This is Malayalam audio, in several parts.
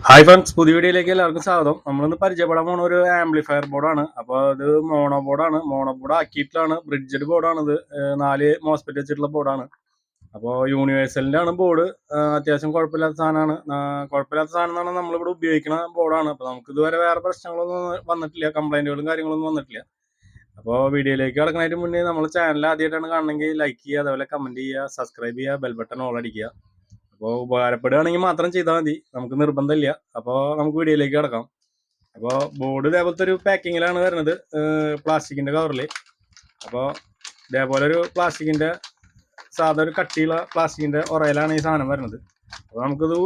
ഹായ് ഫ്രണ്ട്സ്, പുതിയ വീഡിയോയിലേക്ക് എല്ലാവർക്കും സ്വാഗതം. നമ്മളിന്ന് പരിചയപ്പെടാൻ പോണ ഒരു ആംപ്ലിഫയർ ബോർഡാണ്. അപ്പോൾ ഇത് മോണോ ബോർഡാണ്. മോണോ ബോർഡ് ആക്കിയിട്ടുള്ളതാണ്. ബ്രിഡ്ജഡ് ബോർഡാണിത്. 4 മോസ്ഫെറ്റ് വെച്ചിട്ടുള്ള ബോർഡാണ്. അപ്പോൾ യൂണിവേഴ്സലിൻ്റെ ആണ് ബോർഡ്. അത്യാവശ്യം കുഴപ്പമില്ലാത്ത സാധനമാണ്. കുഴപ്പമില്ലാത്ത സാധനം എന്നാണ് നമ്മളിവിടെ ഉപയോഗിക്കുന്ന ബോർഡാണ്. അപ്പോൾ നമുക്ക് ഇതുവരെ വേറെ പ്രശ്നങ്ങളൊന്നും വന്നിട്ടില്ല, കംപ്ലൈൻറ്റുകളും കാര്യങ്ങളൊന്നും വന്നിട്ടില്ല. അപ്പോൾ വീഡിയോയിലേക്ക് കിടക്കുന്നതിന് മുന്നേ നമ്മൾ ചാനൽ ആദ്യമായിട്ടാണ് കാണണമെങ്കിൽ ലൈക്ക് ചെയ്യുക, അതേപോലെ കമൻറ്റ് ചെയ്യുക, സബ്സ്ക്രൈബ് ചെയ്യുക, ബെൽ ബട്ടൺ ഓൾ അടിക്കുക. അപ്പോൾ ഉപകാരപ്പെടുകയാണെങ്കിൽ മാത്രം ചെയ്താൽ മതി, നമുക്ക് നിർബന്ധമില്ല. അപ്പോൾ നമുക്ക് വീഡിയോയിലേക്ക് കിടക്കാം. അപ്പോൾ ബോർഡ് ഇതേപോലത്തെ ഒരു പാക്കിങ്ങിലാണ് വരുന്നത്, പ്ലാസ്റ്റിക്കിൻ്റെ കവറിൽ. അപ്പോൾ ഇതേപോലെ ഒരു പ്ലാസ്റ്റിക്കിൻ്റെ സാധാ ഒരു കട്ടിയുള്ള പ്ലാസ്റ്റിക്കിൻ്റെ ഉറയിലാണ് ഈ സാധനം വരുന്നത്. അപ്പോൾ നമുക്കിത്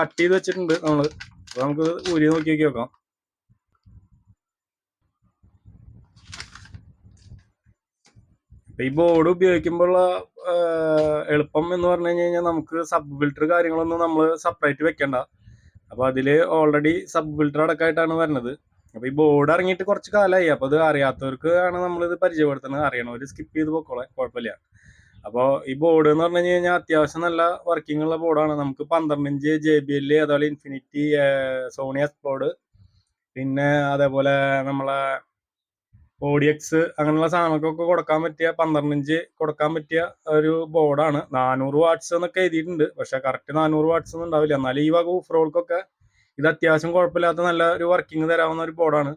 കട്ട് ചെയ്ത് വെച്ചിട്ടുണ്ട് നമ്മൾ. അപ്പോൾ നമുക്ക് ഊരി നോക്കി നോക്കാം. ഈ ബോർഡ് ഉപയോഗിക്കുമ്പോഴുള്ള എളുപ്പം എന്ന് പറഞ്ഞു കഴിഞ്ഞാൽ നമുക്ക് സബ് ഫിൽറ്റർ കാര്യങ്ങളൊന്നും നമ്മൾ സെപ്പറേറ്റ് വെക്കണ്ട. അപ്പോൾ അതിൽ ഓൾറെഡി സബ് ഫിൽറ്റർ അടക്കമായിട്ടാണ് വരുന്നത്. അപ്പോൾ ഈ ബോർഡ് ഇറങ്ങിയിട്ട് കുറച്ച് കാലമായി. അപ്പോൾ അത് അറിയാത്തവർക്ക് ആണ് നമ്മളിത് പരിചയപ്പെടുത്തുന്നത്. അറിയണവർ സ്കിപ്പ് ചെയ്ത് പോക്കോളെ, കുഴപ്പമില്ല. അപ്പോൾ ഈ ബോർഡ് എന്ന് പറഞ്ഞു കഴിഞ്ഞാൽ അത്യാവശ്യം നല്ല വർക്കിംഗ് ഉള്ള ബോർഡാണ്. നമുക്ക് 12 ഇഞ്ച് JBL, അതുപോലെ ഇൻഫിനിറ്റി, സോണി എക്സ്പ്ലോർഡ്, പിന്നെ അതേപോലെ നമ്മളെ ODX അങ്ങനെയുള്ള സാധനങ്ങൾക്കൊക്കെ കൊടുക്കാൻ പറ്റിയ 12 ഇഞ്ച് കൊടുക്കാൻ പറ്റിയ ഒരു ബോർഡാണ്. 400 വാട്ട്സ് എന്നൊക്കെ എഴുതിയിട്ടുണ്ട്. പക്ഷെ കറക്റ്റ് 400 വാട്ട്സ് ഒന്നും ഉണ്ടാവില്ല. എന്നാലും ഈ വക ഓഫറുകൾക്കൊക്കെ ഇത് അത്യാവശ്യം കുഴപ്പമില്ലാത്ത നല്ല ഒരു വർക്കിംഗ് തരാവുന്ന ഒരു ബോർഡാണ്.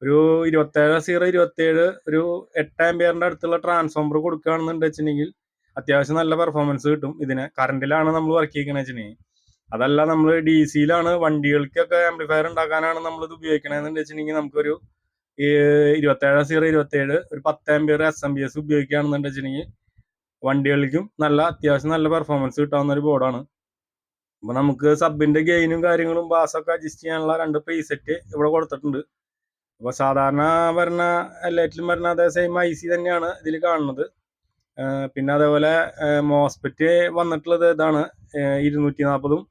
ഒരു 27 ഒരു 8 ആംപിയറിന്റെ അടുത്തുള്ള ട്രാൻസ്ഫോമർ കൊടുക്കുകയാണെന്ന് വെച്ചിട്ടുണ്ടെങ്കിൽ അത്യാവശ്യം നല്ല പെർഫോമൻസ് കിട്ടും. ഇതിന് കറണ്ടിലാണ് നമ്മൾ വർക്ക് ചെയ്യണമെന്ന് വെച്ചിട്ടുണ്ടെങ്കിൽ. അതല്ല, നമ്മൾ DC-യിലാണ് വണ്ടികൾക്കൊക്കെ ആംപ്ലിഫയർ ഉണ്ടാക്കാനാണ് നമ്മളിത് ഉപയോഗിക്കണമെന്ന് വെച്ചിട്ടുണ്ടെങ്കിൽ നമുക്കൊരു 27 ഒരു 10 ആംപിയർ SMPS ഉപയോഗിക്കുകയാണെന്ന് വെച്ചിട്ടുണ്ടെങ്കിൽ വണ്ടികൾക്കും അത്യാവശ്യം നല്ല പെർഫോമൻസ് കിട്ടാവുന്ന ഒരു ബോർഡാണ്. അപ്പോൾ നമുക്ക് സബിന്റെ ഗെയിനും കാര്യങ്ങളും ബാസൊക്കെ അഡ്ജസ്റ്റ് ചെയ്യാനുള്ള 2 പ്രീസെറ്റ് ഇവിടെ കൊടുത്തിട്ടുണ്ട്. അപ്പോൾ സാധാരണ വരുന്ന എല്ലാറ്റിലും വരുന്ന അതേ സെയിം IC തന്നെയാണ് ഇതിൽ കാണുന്നത്. പിന്നെ അതേപോലെ മോസ്ഫെറ്റ് വന്നിട്ടുള്ളത് ഇതാണ്, 240ഉം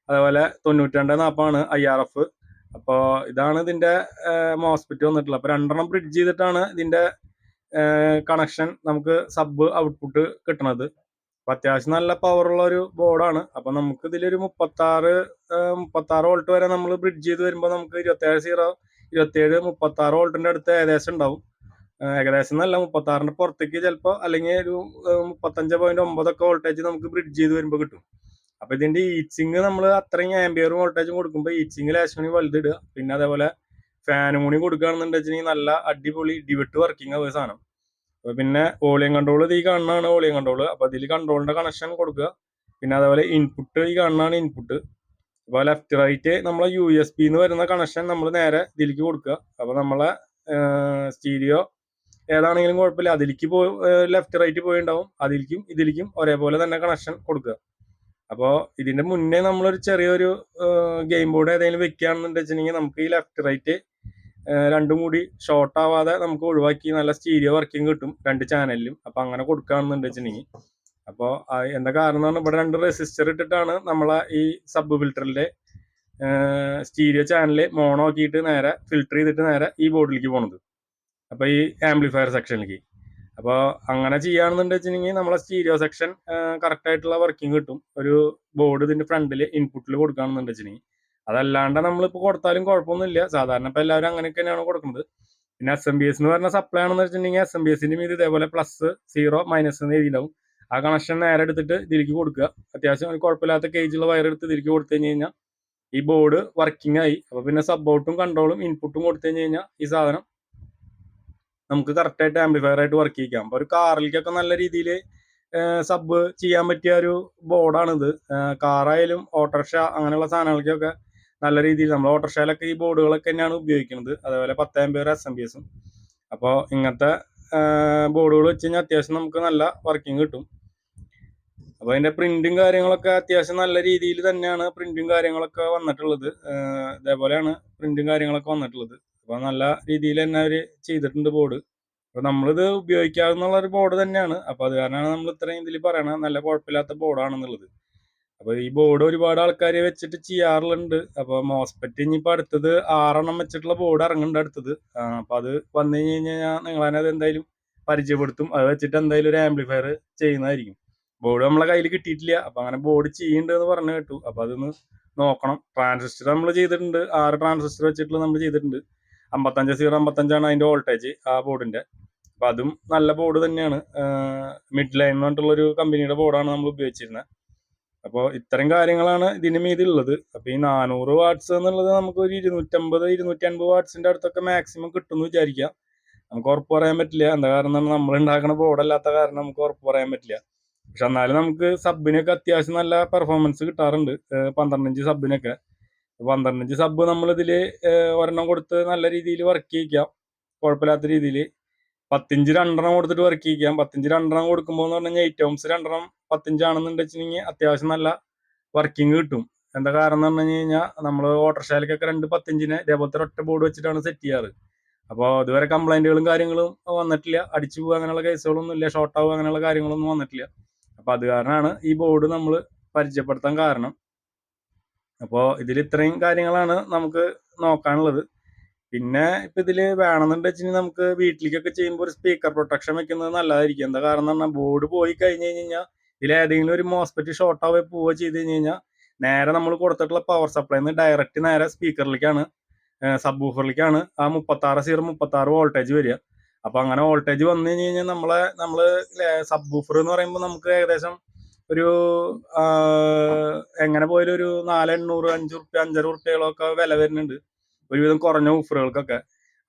അതേപോലെ 9240 IRF. അപ്പോൾ ഇതാണ് ഇതിൻ്റെ മോസ്ഫെറ്റ് വന്നിട്ടുള്ളത്. അപ്പോൾ 2 ബ്രിഡ്ജ് ചെയ്തിട്ടാണ് ഇതിൻ്റെ കണക്ഷൻ നമുക്ക് സബ് ഔട്ട്പുട്ട് കിട്ടണത്. അപ്പോൾ അത്യാവശ്യം നല്ല പവറുള്ള ഒരു ബോർഡാണ്. അപ്പോൾ നമുക്ക് ഇതിലൊരു 36 വോൾട്ട് വരെ നമ്മൾ ബ്രിഡ്ജ് ചെയ്ത് വരുമ്പോൾ നമുക്ക് 36 വോൾട്ടിൻ്റെ അടുത്ത് ഏകദേശം ഉണ്ടാവും. ഏകദേശം നല്ല 36ന്റെ പുറത്തേക്ക് ചിലപ്പോൾ, അല്ലെങ്കിൽ ഒരു 35.9 ഒക്കെ വോൾട്ടേജ് നമുക്ക് ബ്രിഡ്ജ് ചെയ്ത് വരുമ്പോൾ കിട്ടും. അപ്പോൾ ഇതിൻ്റെ ഈച്ചിങ് നമ്മൾ അത്രയും ആംപിയറും വോൾട്ടേജും കൊടുക്കുമ്പോൾ ഈച്ചിങ് ലാസ്റ്റ് വലുതിടുക. പിന്നെ അതേപോലെ ഫാനും കൂടി കൊടുക്കുകയാണെന്നുണ്ടെങ്കിൽ നല്ല അടിപൊളി ഡിവെട്ട് വർക്കിംഗ് ആവുക സാധനം. അപ്പോൾ പിന്നെ വോളിയം കൺട്രോൾ ഈ കാണുന്നതാണ് വോളിയം കൺട്രോൾ. അപ്പോൾ അതിൽ കൺട്രോളിൻ്റെ കണക്ഷൻ കൊടുക്കുക. പിന്നെ അതേപോലെ ഇൻപുട്ട് ഈ കാണുന്നതാണ് ഇൻപുട്ട്. അപ്പോൾ ലെഫ്റ്റ് റൈറ്റ് നമ്മളെ USB എന്ന് വരുന്ന കണക്ഷൻ നമ്മൾ നേരെ ഇതിലേക്ക് കൊടുക്കുക. അപ്പോൾ നമ്മളെ സ്റ്റീരിയോ ഏതാണെങ്കിലും കുഴപ്പമില്ല, അതിലേക്ക് ലെഫ്റ്റ് റൈറ്റ് പോയിണ്ടാവും. ഇതിലേക്കും ഒരേപോലെ തന്നെ കണക്ഷൻ കൊടുക്കുക. അപ്പോൾ ഇതിന്റെ മുന്നേ നമ്മളൊരു ചെറിയൊരു ഗെയിം ബോർഡ് ഏതെങ്കിലും വെക്കുകയാണെന്ന് വെച്ചിട്ടുണ്ടെങ്കിൽ നമുക്ക് ഈ ലെഫ്റ്റ് റൈറ്റ് രണ്ടും കൂടി ഷോർട്ട് ആവാതെ നമുക്ക് ഒഴിവാക്കി നല്ല സ്റ്റീരിയോ വർക്കിംഗ് കിട്ടും 2 ചാനലിലും. അപ്പോൾ അങ്ങനെ കൊടുക്കുകയാണെന്ന് വെച്ചിട്ടുണ്ടെങ്കിൽ, അപ്പോൾ എന്താ കാരണം എന്ന് പറഞ്ഞാൽ ഇവിടെ 2 റെസിസ്റ്റർ ഇട്ടിട്ടാണ് നമ്മളെ ഈ സബ് ഫിൽറ്ററിന്റെ സ്റ്റീരിയോ ചാനൽ മോണോ ആക്കിയിട്ട് നേരെ ഫിൽറ്റർ ചെയ്തിട്ട് നേരെ ഈ ബോർഡിലേക്ക് പോണത്, അപ്പോൾ ഈ ആംപ്ലിഫയർ സെക്ഷനിലേക്ക്. അപ്പോൾ അങ്ങനെ ചെയ്യുകയാണെന്ന് വെച്ചിട്ടുണ്ടെങ്കിൽ നമ്മളെ സ്റ്റീരിയോ സെക്ഷൻ കറക്റ്റ് ആയിട്ടുള്ള വർക്കിംഗ് കിട്ടും. ഒരു ബോർഡ് ഇതിന്റെ ഫ്രണ്ടിൽ ഇൻപുട്ടിൽ കൊടുക്കുകയാണെന്ന് വെച്ചിട്ടുണ്ടെങ്കിൽ. അതല്ലാണ്ട് നമ്മളിപ്പോൾ കൊടുത്താലും കുഴപ്പമൊന്നുമില്ല. സാധാരണ ഇപ്പോൾ എല്ലാവരും അങ്ങനെയൊക്കെ തന്നെയാണ് കൊടുക്കുന്നത്. പിന്നെ SMPS എന്ന് പറഞ്ഞ സപ്ലൈ ആണെന്ന് വെച്ചിട്ടുണ്ടെങ്കിൽ SMPSന്റെ മീത് ഇതേപോലെ പ്ലസ് 0 മൈനസ് എന്ന് എഴുതിയിട്ടുണ്ടാവും. ആ കണക്ഷൻ നേരെ എടുത്തിട്ട് ഇതിലേക്ക് കൊടുക്കുക. അത്യാവശ്യം ഒരു കുഴപ്പമില്ലാത്ത കേജുള്ള വയർ എടുത്ത് ഇതിലേക്ക് കൊടുത്തു കഴിഞ്ഞാൽ ഈ ബോർഡ് വർക്കിംഗ് ആയി. അപ്പോൾ പിന്നെ സപ്പോർട്ടും കൺട്രോളും ഇൻപുട്ടും കൊടുത്തു കഴിഞ്ഞാൽ ഈ സാധനം നമുക്ക് കറക്റ്റായിട്ട് ആംപ്ലിഫയർ ആയിട്ട് വർക്ക് ചെയ്യിക്കാം. അപ്പോൾ ഒരു കാറിലേക്കൊക്കെ നല്ല രീതിയിൽ സബ് ചെയ്യാൻ പറ്റിയ ഒരു ബോർഡാണിത്. കാറായാലും ഓട്ടോറിക്ഷ അങ്ങനെയുള്ള സാധനങ്ങൾക്കൊക്കെ നല്ല രീതിയിൽ നമ്മൾ ഓട്ടോറിക്ഷയിലൊക്കെ ഈ ബോർഡുകളൊക്കെ തന്നെയാണ് ഉപയോഗിക്കുന്നത്. അതേപോലെ 10 ആംപിയർ SMPS. അപ്പോൾ ഇങ്ങനത്തെ ബോർഡുകൾ വെച്ച് കഴിഞ്ഞാൽ അത്യാവശ്യം നമുക്ക് നല്ല വർക്കിംഗ് കിട്ടും. അപ്പോൾ അതിൻ്റെ പ്രിന്റും കാര്യങ്ങളൊക്കെ അത്യാവശ്യം നല്ല രീതിയിൽ തന്നെയാണ് പ്രിന്റും കാര്യങ്ങളൊക്കെ വന്നിട്ടുള്ളത്. ഇതേപോലെയാണ് പ്രിന്റും കാര്യങ്ങളൊക്കെ വന്നിട്ടുള്ളത്. അപ്പോൾ നല്ല രീതിയിൽ തന്നെ അവർ ചെയ്തിട്ടുണ്ട് ബോർഡ്. അപ്പോൾ നമ്മളിത് ഉപയോഗിക്കാവുന്ന ഒരു ബോർഡ് തന്നെയാണ്. അപ്പോൾ അത് കാരണമാണ് നമ്മൾ ഇത്രയും ഇതിൽ പറയണത് നല്ല കുഴപ്പമില്ലാത്ത ബോർഡാണെന്നുള്ളത്. അപ്പോൾ ഈ ബോർഡ് ഒരുപാട് ആൾക്കാർ വെച്ചിട്ട് ചെയ്യാറുണ്ട്. അപ്പോൾ മോസ്ഫെറ്റ് ഇനിയിപ്പോൾ അടുത്തത് 6 വെച്ചിട്ടുള്ള ബോർഡ് ഇറങ്ങുന്നുണ്ട് അടുത്തത്. അപ്പോൾ അത് വന്നു കഴിഞ്ഞാൽ നിങ്ങളതിനെ അത് എന്തായാലും പരിചയപ്പെടുത്തും. അത് വെച്ചിട്ട് എന്തായാലും ഒരു ആംപ്ലിഫയർ ചെയ്യുന്നതായിരിക്കും. ബോർഡ് നമ്മളെ കയ്യിൽ കിട്ടിയിട്ടില്ല. അപ്പോൾ അങ്ങനെ ബോർഡ് ചെയ്യുന്നുണ്ട് എന്ന് പറഞ്ഞു കേട്ടു. അപ്പോൾ അതൊന്ന് നോക്കണം. ട്രാൻസിസ്റ്റർ നമ്മൾ ചെയ്തിട്ടുണ്ട്, 6 ട്രാൻസിസ്റ്റർ വെച്ചിട്ടുള്ള നമ്മൾ ചെയ്തിട്ടുണ്ട്. 55 അതിൻ്റെ വോൾട്ടേജ് ആ ബോർഡിൻ്റെ. അപ്പം അതും നല്ല ബോർഡ് തന്നെയാണ്. മിഡ് ലൈൻ എന്ന് പറഞ്ഞിട്ടുള്ളൊരു കമ്പനിയുടെ ബോർഡാണ് നമ്മൾ ഉപയോഗിച്ചിരുന്നത്. അപ്പോൾ ഇത്തരം കാര്യങ്ങളാണ് ഇതിന് മീതി ഉള്ളത്. അപ്പോൾ ഈ 400 വാട്ട്സ് എന്നുള്ളത് നമുക്ക് ഒരു 250 വാട്ട്സിൻ്റെ അടുത്തൊക്കെ മാക്സിമം കിട്ടുമെന്ന് വിചാരിക്കാം. നമുക്ക് ഉറപ്പ് പറയാൻ പറ്റില്ല. എന്താ കാരണം നമ്മൾ ഉണ്ടാക്കുന്ന ബോർഡല്ലാത്ത കാരണം നമുക്ക് ഉറപ്പ് പറയാൻ പറ്റില്ല. പക്ഷെ എന്നാലും നമുക്ക് സബിനൊക്കെ അത്യാവശ്യം നല്ല പെർഫോമൻസ് കിട്ടാറുണ്ട്. 12 ഇഞ്ച് സബിനൊക്കെ. 12 ഇഞ്ച് സബ് നമ്മളിതിൽ ഒരെണ്ണം കൊടുത്ത് നല്ല രീതിയിൽ വർക്ക് ചെയ്യിക്കാം, കുഴപ്പമില്ലാത്ത രീതിയിൽ. 10 ഇഞ്ച് 2 കൊടുത്തിട്ട് വർക്ക് ചെയ്യിക്കാം. 10 ഇഞ്ച് 2 കൊടുക്കുമ്പോൾ എന്ന് പറഞ്ഞു കഴിഞ്ഞാൽ 8 ohms 2 10 ഇഞ്ചാണെന്ന് വെച്ചിട്ടുണ്ടെങ്കിൽ അത്യാവശ്യം നല്ല വർക്കിംഗ് കിട്ടും. എന്താ കാരണം എന്ന് പറഞ്ഞു കഴിഞ്ഞാൽ നമ്മൾ ഓട്ടോറിക്ഷയിലേക്കൊക്കെ 2 10 ഇഞ്ചിനെ ഇതേപോലത്തെ ഒറ്റ ബോർഡ് വെച്ചിട്ടാണ് സെറ്റ് ചെയ്യാറ്. അപ്പോൾ ഇതുവരെ കംപ്ലൈൻറ്റുകളും കാര്യങ്ങളും വന്നിട്ടില്ല. അടിച്ചു പോകുക അങ്ങനെയുള്ള കേസുകളൊന്നും ഇല്ല, ഷോർട്ട് ആവുക അങ്ങനെയുള്ള കാര്യങ്ങളൊന്നും വന്നിട്ടില്ല. അപ്പോൾ അത് കാരണമാണ് ഈ ബോർഡ് നമ്മൾ പരിചയപ്പെടുത്താൻ കാരണം. അപ്പോൾ ഇതിൽ ഇത്രയും കാര്യങ്ങളാണ് നമുക്ക് നോക്കാനുള്ളത്. പിന്നെ ഇപ്പം ഇതിൽ വേണമെന്നുണ്ട് വെച്ചിട്ടുണ്ടെങ്കിൽ നമുക്ക് വീട്ടിലേക്കൊക്കെ ചെയ്യുമ്പോൾ ഒരു സ്പീക്കർ പ്രൊട്ടക്ഷൻ വെക്കുന്നത് നല്ലതായിരിക്കും. എന്താ കാരണം എന്ന് പറഞ്ഞാൽ ബോർഡ് പോയി കഴിഞ്ഞ് കഴിഞ്ഞാൽ ഇതിലേതെങ്കിലും ഒരു മോസ്പെറ്റ് ഷോർട്ട് ആവുകയോ പോവുകയോ ചെയ്ത് കഴിഞ്ഞ് കഴിഞ്ഞാൽ നേരെ നമ്മൾ കൊടുത്തിട്ടുള്ള പവർ സപ്ലൈന്ന് ഡയറക്റ്റ് നേരെ സ്പീക്കറിലേക്കാണ്, സബ് വൂഫറിലേക്കാണ് ആ 36 വോൾട്ടേജ് വരിക. അപ്പോൾ അങ്ങനെ വോൾട്ടേജ് വന്നു കഴിഞ്ഞ് കഴിഞ്ഞാൽ നമ്മൾ സബ് വൂഫർ എന്ന് പറയുമ്പോൾ നമുക്ക് ഏകദേശം ഒരു എങ്ങനെ പോയാലും ഒരു 400 5 റുപ്യ 5.5 റുപ്യകളൊക്കെ വില വരുന്നുണ്ട് ഒരുവിധം കുറഞ്ഞ ഊഫറുകൾക്കൊക്കെ.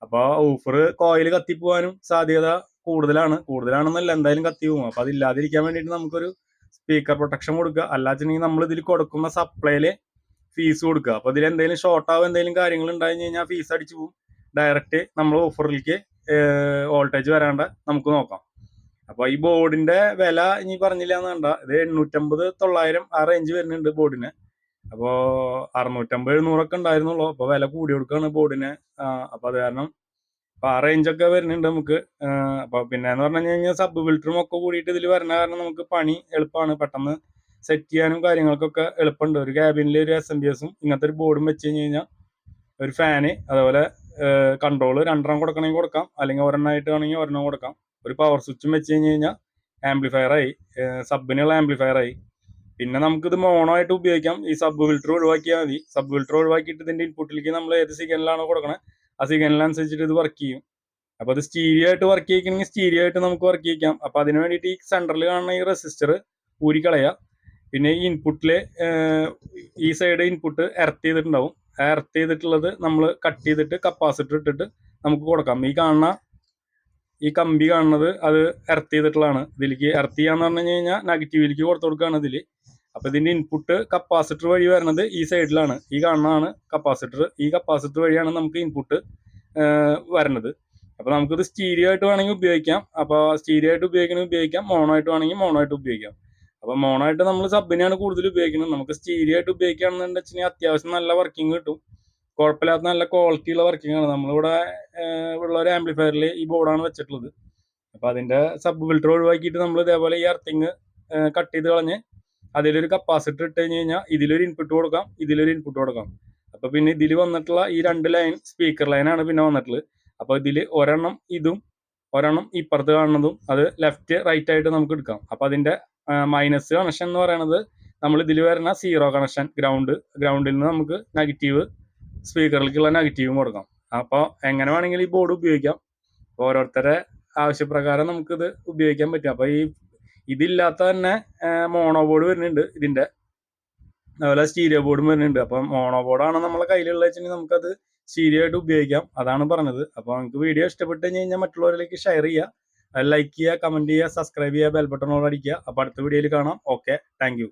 അപ്പോൾ ഊഫർ കോയിൽ കത്തിപ്പോവാനും സാധ്യത കൂടുതലാണെന്നല്ല, എന്തായാലും കത്തി പോകും. അപ്പോൾ അതില്ലാതിരിക്കാൻ വേണ്ടിയിട്ട് നമുക്കൊരു സ്പീക്കർ പ്രൊട്ടക്ഷൻ കൊടുക്കുക. അല്ലാച്ചെങ്കിൽ നമ്മൾ ഇതിൽ കൊടുക്കുന്ന സപ്ലൈയിൽ ഫീസ് കൊടുക്കുക. അപ്പോൾ ഇതിൽ എന്തെങ്കിലും ഷോർട്ട് ആവുക എന്തെങ്കിലും കാര്യങ്ങൾ ഉണ്ടായി കഴിഞ്ഞാൽ ഫീസ് അടിച്ചു പോകും. ഡയറക്റ്റ് നമ്മൾ ഓഫറിലേക്ക് വോൾട്ടേജ് വരാണ്ട് നമുക്ക് നോക്കാം. അപ്പോൾ ഈ ബോർഡിന്റെ വില ഇനി പറഞ്ഞില്ല എന്ന് കണ്ട, ഇത് 850 900 ആ റേഞ്ച് വരുന്നുണ്ട് ബോർഡിന്. അപ്പോൾ 650 700 ഉണ്ടായിരുന്നുള്ളൂ. അപ്പോൾ വില കൂടി കൊടുക്കുകയാണ് ബോർഡിന്. അപ്പോൾ അത് കാരണം അപ്പോൾ ആ റേഞ്ചൊക്കെ വരുന്നുണ്ട് നമുക്ക്. അപ്പോൾ പിന്നെ എന്ന് പറഞ്ഞു കഴിഞ്ഞാൽ സബ് ഫിൽറ്ററും ഒക്കെ കൂടിയിട്ട് ഇതിൽ വരുന്ന കാരണം നമുക്ക് പണി എളുപ്പമാണ്. പെട്ടെന്ന് സെറ്റ് ചെയ്യാനും കാര്യങ്ങൾക്കൊക്കെ എളുപ്പമുണ്ട്. ഒരു ക്യാബിനിൽ ഒരു SMPS ഇങ്ങനത്തെ ഒരു ബോർഡും വെച്ച് കഴിഞ്ഞ് കഴിഞ്ഞാൽ ഒരു ഫാന്, അതുപോലെ കൺട്രോൾ 2 കൊടുക്കണമെങ്കിൽ കൊടുക്കാം, അല്ലെങ്കിൽ ഒരെണ്ണമായിട്ട് വേണമെങ്കിൽ ഒരെണ്ണം കൊടുക്കാം. ഒരു പവർ സ്വിച്ചും വെച്ച് കഴിഞ്ഞ് കഴിഞ്ഞാൽ ആംപ്ലിഫയറായി, സബിനുള്ള ആംപ്ലിഫയറായി. പിന്നെ നമുക്കിത് മോണോ ആയിട്ട് ഉപയോഗിക്കാം. ഈ സബ് ഫിൽറ്റർ ഒഴിവാക്കിയാൽ മതി. സബ് ഫിൽറ്റർ ഒഴിവാക്കിയിട്ട് ഇതിൻ്റെ ഇൻപുട്ടിലേക്ക് നമ്മൾ ഏത് സിഗ്നലാണോ കൊടുക്കണത് ആ സിഗ്നലിനനുസരിച്ചിട്ട് ഇത് വർക്ക് ചെയ്യും. അപ്പോൾ അത് സ്റ്റീരിയോ ആയിട്ട് വർക്ക് ചെയ്യിക്കണമെങ്കിൽ സ്റ്റീരിയോ ആയിട്ട് നമുക്ക് വർക്ക് ചെയ്യിക്കാം. അപ്പോൾ അതിന് വേണ്ടിയിട്ട് ഈ സെൻറ്ററിൽ കാണുന്ന ഈ റെസിസ്റ്റർ ഊരിക്കളയുക. പിന്നെ ഈ ഇൻപുട്ടിൽ ഈ സൈഡ് ഇൻപുട്ട് എർത്ത് ചെയ്തിട്ടുണ്ടാവും. ആ എർത്ത് ചെയ്തിട്ടുള്ളത് നമ്മൾ കട്ട് ചെയ്തിട്ട് കപ്പാസിറ്റർ ഇട്ടിട്ട് നമുക്ക് കൊടുക്കാം. ഈ കമ്പി കാണുന്നത് അത് എർത്ത് ചെയ്തിട്ടുള്ളതാണ്. ഇതിലേക്ക് എർത്ത് ചെയ്യാന്ന് പറഞ്ഞു കഴിഞ്ഞാൽ നെഗറ്റീവിലേക്ക് കൊടുത്തു കൊടുക്കുകയാണ് ഇതിൽ. അപ്പോൾ ഇതിൻ്റെ ഇൻപുട്ട് കപ്പാസിറ്റർ വഴി വരുന്നത് ഈ സൈഡിലാണ്. ഈ കാണുന്നതാണ് കപ്പാസിറ്റർ. ഈ കപ്പാസിറ്റർ വഴിയാണ് നമുക്ക് ഇൻപുട്ട് വരുന്നത്. അപ്പോൾ നമുക്കിത് സ്റ്റീരിയോ ആയിട്ട് വേണമെങ്കിൽ ഉപയോഗിക്കാം. അപ്പോൾ സ്റ്റീരിയോ ആയിട്ട് ഉപയോഗിക്കാം, മോണോ ആയിട്ട് വേണമെങ്കിൽ മോണോ ആയിട്ട് ഉപയോഗിക്കാം. അപ്പോൾ മോണോ ആയിട്ട് നമ്മൾ സബിനെയാണ് കൂടുതൽ ഉപയോഗിക്കുന്നത്. നമുക്ക് സ്റ്റീരിയോ ആയിട്ട് ഉപയോഗിക്കുകയാണെന്ന് വെച്ചിട്ടുണ്ടെങ്കിൽ അത്യാവശ്യം നല്ല വർക്കിംഗ് കിട്ടും. കുഴപ്പമില്ലാത്ത നല്ല ക്വാളിറ്റി ഉള്ള വർക്കിംഗ് ആണ്. നമ്മളിവിടെ ഉള്ള ഒരു ആംപ്ലിഫയറിൽ ഈ ബോർഡാണ് വെച്ചിട്ടുള്ളത്. അപ്പോൾ അതിൻ്റെ സബ് ഫിൽറ്റർ ഒഴിവാക്കിയിട്ട് നമ്മൾ ഇതേപോലെ ഈ എർത്തിങ് കട്ട് ചെയ്ത് കളഞ്ഞ് അതിലൊരു കപ്പാസിറ്റർ ഇട്ട് കഴിഞ്ഞ് കഴിഞ്ഞാൽ ഇതിലൊരു ഇൻപുട്ട് കൊടുക്കാം, ഇതിലൊരു ഇൻപുട്ട് കൊടുക്കാം. അപ്പോൾ പിന്നെ ഇതിൽ വന്നിട്ടുള്ള ഈ 2 ലൈൻ സ്പീക്കർ ലൈനാണ് പിന്നെ വന്നിട്ടുള്ളത്. അപ്പോൾ ഇതിൽ ഒരെണ്ണം ഇതും ഒരെണ്ണം ഇപ്പുറത്ത് കാണുന്നതും അത് ലെഫ്റ്റ് റൈറ്റ് ആയിട്ട് നമുക്ക് എടുക്കാം. അപ്പോൾ അതിൻ്റെ മൈനസ് കണക്ഷൻ എന്ന് പറയുന്നത് നമ്മൾ ഇതിൽ വരുന്ന 0 കണക്ഷൻ, ഗ്രൗണ്ടിൽ നിന്ന് നമുക്ക് നെഗറ്റീവ് സ്പീക്കറിലേക്കുള്ള നെഗറ്റീവും കൊടുക്കാം. അപ്പോൾ എങ്ങനെ വേണമെങ്കിലും ഈ ബോർഡ് ഉപയോഗിക്കാം. ഓരോരുത്തരുടെ ആവശ്യപ്രകാരം നമുക്കിത് ഉപയോഗിക്കാൻ പറ്റും. അപ്പോൾ ഇതില്ലാത്ത തന്നെ മോണോ ബോർഡ് വരുന്നുണ്ട് ഇതിൻ്റെ, അതുപോലെ സ്റ്റീരിയോ ബോർഡും വരുന്നുണ്ട്. അപ്പം മോണോ ബോർഡാണ് നമ്മളെ കയ്യിലുള്ള വെച്ചിട്ടുണ്ടെങ്കിൽ നമുക്കത് സ്റ്റീരിയോ ആയിട്ട് ഉപയോഗിക്കാം. അതാണ് പറഞ്ഞത്. അപ്പോൾ നിങ്ങൾക്ക് വീഡിയോ ഇഷ്ടപ്പെട്ട് കഴിഞ്ഞാൽ മറ്റുള്ളവരിലേക്ക് ഷെയർ ചെയ്യുക, ലൈക്ക് ചെയ്യുക, കമൻറ്റ് ചെയ്യുക, സബ്സ്ക്രൈബ് ചെയ്യുക, ബെൽ ബട്ടൺ ഓൺ അടിക്കുക. അപ്പോൾ അടുത്ത വീഡിയോയിൽ കാണാം. Okay, thank you.